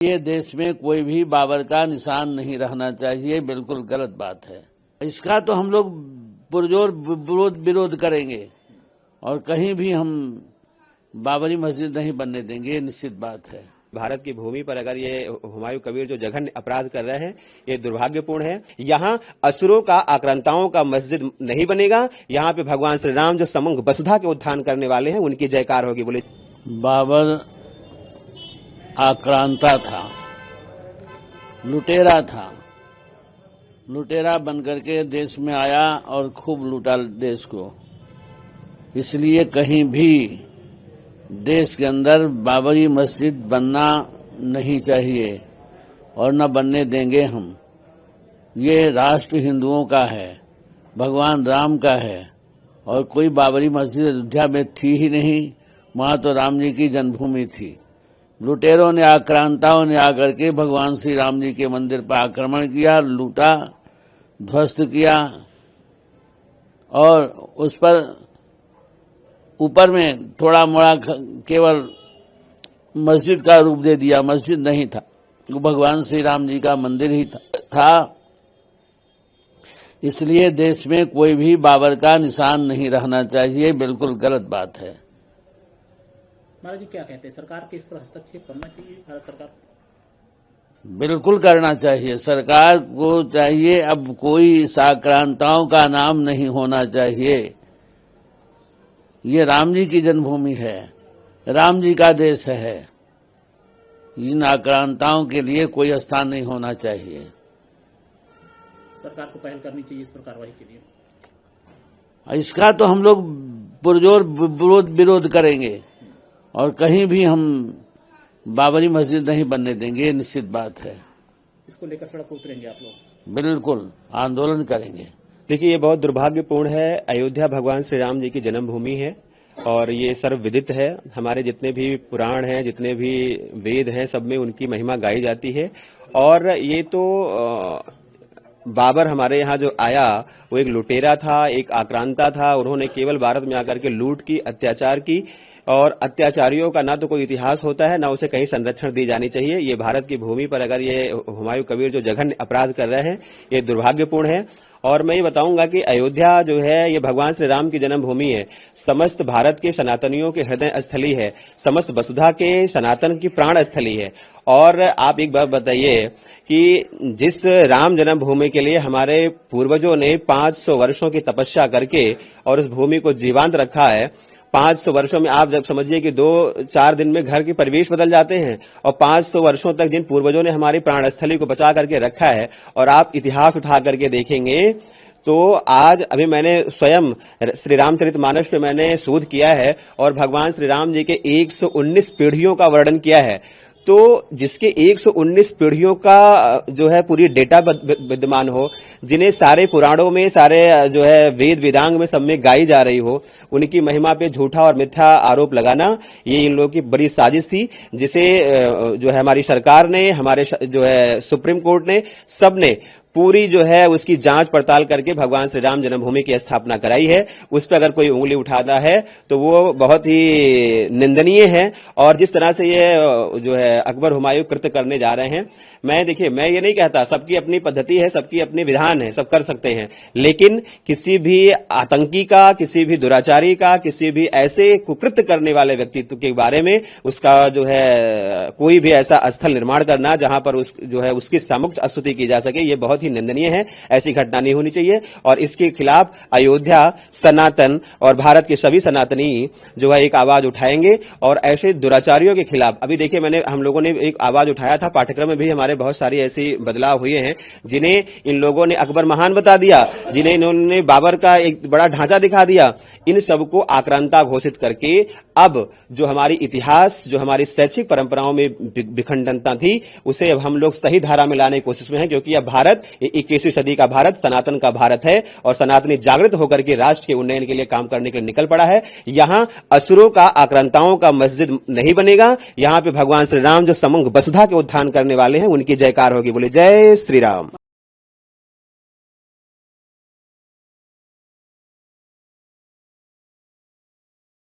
ये देश में कोई भी बाबर का निशान नहीं रहना चाहिए, बिल्कुल गलत बात है। इसका तो हम लोग पुरजोर विरोध करेंगे और कहीं भी हम बाबरी मस्जिद नहीं बनने देंगे, ये निश्चित बात है। भारत की भूमि पर अगर ये हुमायूं कबीर जो जघन्य अपराध कर रहे हैं, ये दुर्भाग्यपूर्ण है। यहाँ असुरों का, आक्रांताओं का मस्जिद नहीं बनेगा। यहाँ पे भगवान श्री राम जो समग्र वसुधा के उत्थान करने वाले हैं, उनकी जयकार होगी। बोले बाबर आक्रांता था, लुटेरा था, लुटेरा बनकर के देश में आया और खूब लूटा देश को। इसलिए कहीं भी देश के अंदर बाबरी मस्जिद बनना नहीं चाहिए और न बनने देंगे हम। ये राष्ट्र हिंदुओं का है, भगवान राम का है और कोई बाबरी मस्जिद अयोध्या में थी ही नहीं। वहां तो राम जी की जन्मभूमि थी। लुटेरों ने, आक्रांताओं ने आकर के भगवान श्री राम जी के मंदिर पर आक्रमण किया, लूटा, ध्वस्त किया और उस पर ऊपर में थोड़ा मोड़ा केवल मस्जिद का रूप दे दिया। मस्जिद नहीं था, वो भगवान श्री राम जी का मंदिर ही था। इसलिए देश में कोई भी बाबर का निशान नहीं रहना चाहिए, बिल्कुल गलत बात है। महाराज जी क्या कहते हैं, सरकार के इस पर हस्तक्षेप करना चाहिए? भारत सरकार बिल्कुल करना चाहिए। सरकार को चाहिए, अब कोई आक्रांताओं का नाम नहीं होना चाहिए। ये राम जी की जन्मभूमि है, राम जी का देश है। इन आक्रांताओं के लिए कोई स्थान नहीं होना चाहिए। सरकार को पहल करनी चाहिए इस पर कार्रवाई के लिए। इसका तो हम लोग पुरजोर विरोध करेंगे और कहीं भी हम बाबरी मस्जिद नहीं बनने देंगे, ये निश्चित बात है। इसको लेकर सड़क पर उतरेंगे आप लोग? बिल्कुल आंदोलन करेंगे। देखिए, ये बहुत दुर्भाग्यपूर्ण है। अयोध्या भगवान श्री राम जी की जन्मभूमि है और ये सर्वविदित है। हमारे जितने भी पुराण हैं, जितने भी वेद हैं, सब में उनकी महिमा गाई जाती है। और ये तो बाबर हमारे यहाँ जो आया, वो एक लुटेरा था, एक आक्रांता था। उन्होंने केवल भारत में आकर के लूट की, अत्याचार की और अत्याचारियों का ना तो कोई इतिहास होता है, ना उसे कहीं संरक्षण दी जानी चाहिए। ये भारत की भूमि पर अगर ये हुमायूं कबीर जो जघन्य अपराध कर रहे हैं, ये दुर्भाग्यपूर्ण है। और मैं ये बताऊंगा कि अयोध्या जो है, ये भगवान श्री राम की जन्मभूमि है, समस्त भारत के सनातनियों के हृदय स्थली है, समस्त वसुधा के सनातन की प्राण स्थली है। और आप एक बात बताइए कि जिस राम जन्मभूमि के लिए हमारे पूर्वजों ने 500 वर्षों की तपस्या करके और उस भूमि को जीवंत रखा है, 500 वर्षों में आप जब समझिए कि 2-4 दिन में घर के परिवेश बदल जाते हैं और 500 वर्षों तक जिन पूर्वजों ने हमारी प्राणस्थली को बचा करके रखा है, और आप इतिहास उठा करके देखेंगे तो आज अभी मैंने स्वयं श्री रामचरितमानस पे मैंने शोध किया है और भगवान श्री राम जी के 119 पीढ़ियों का वर्णन किया है। तो जिसके 119 पीढ़ियों का जो है पूरी डेटा विद्यमान हो, जिन्हें सारे पुराणों में, सारे जो है वेद वेदांग में सब में गाई जा रही हो, उनकी महिमा पे झूठा और मिथ्या आरोप लगाना, ये इन लोगों की बड़ी साजिश थी, जिसे जो है हमारी सरकार ने, हमारे जो है सुप्रीम कोर्ट ने, सब ने पूरी जो है उसकी जांच पड़ताल करके भगवान श्री राम जन्मभूमि की स्थापना कराई है। उस पर अगर कोई उंगली उठाता है तो वो बहुत ही निंदनीय है। और जिस तरह से ये जो है अकबर हुमायूं कृत्य करने जा रहे हैं, मैं ये नहीं कहता, सबकी अपनी पद्धति है, सबकी अपनी विधान है, सब कर सकते हैं, लेकिन किसी भी आतंकी का, किसी भी दुराचारी का, किसी भी ऐसे कुकृत्य करने वाले व्यक्तित्व के बारे में उसका जो है कोई भी ऐसा स्थल निर्माण करना जहां पर जो है उसकी समुचित स्तुति की जा सके, ये बहुत ही निंदनीय है। ऐसी घटना नहीं होनी चाहिए और इसके खिलाफ अयोध्या, सनातन और भारत के सभी सनातनी जो है एक आवाज उठाएंगे और ऐसे दुराचारियों के खिलाफ। अभी देखिए, हम लोगों ने एक आवाज उठाया था, पाठ्यक्रम में भी हमारे बहुत सारी ऐसी बदलाव हुए हैं, जिन्हें इन लोगों ने अकबर महान बता दिया, जिन्हें इन्होंने बाबर का एक बड़ा ढांचा दिखा दिया। इन सबको आक्रांता घोषित करके अब जो हमारी इतिहास, जो हमारी शैक्षिक परंपराओं में विखंडनता थी, उसे अब हम लोग सही धारा में लाने की कोशिश में हैं, क्योंकि अब भारत 21वीं सदी का भारत, सनातन का भारत है और सनातनी जागृत होकर के राष्ट्र के उन्नयन के लिए काम करने के लिए निकल पड़ा है। यहां असुरों का, आक्रांताओं का मस्जिद नहीं बनेगा। यहां पे भगवान श्री राम जो समग्र वसुधा के उत्थान करने वाले हैं, उनकी जयकार होगी। बोले जय श्री राम।